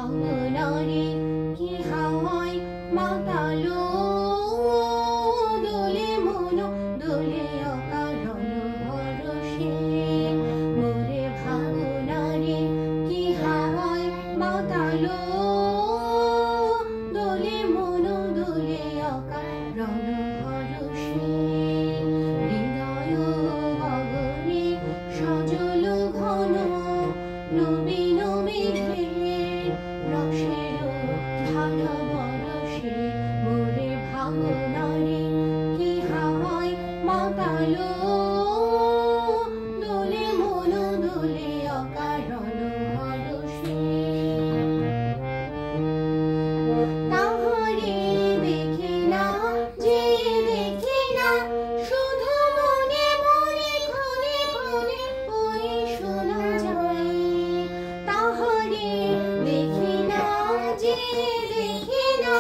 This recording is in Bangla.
ভাবনারে কি হাওয়ায় মাতালো দোলে মন দোলে অকারণ হরষে মোরে ভাবনারে কি হাওয়ায় মাতালো দোলে মন দোলে অকারণ হরষে হৃদয় গগনে সজল ঘন নবীন মেঘের রসের ধারা বরষে মোরে ভাবনারে কি হাওয়ায় মাতালো দোলে মন দোলে অকারণ হরষে তাহারে দেখে না যে দেখে না শুধু মনে মনে ক্ষণে ক্ষণে ওই শোনা যায় তাহারে দেখে না যে দেখে না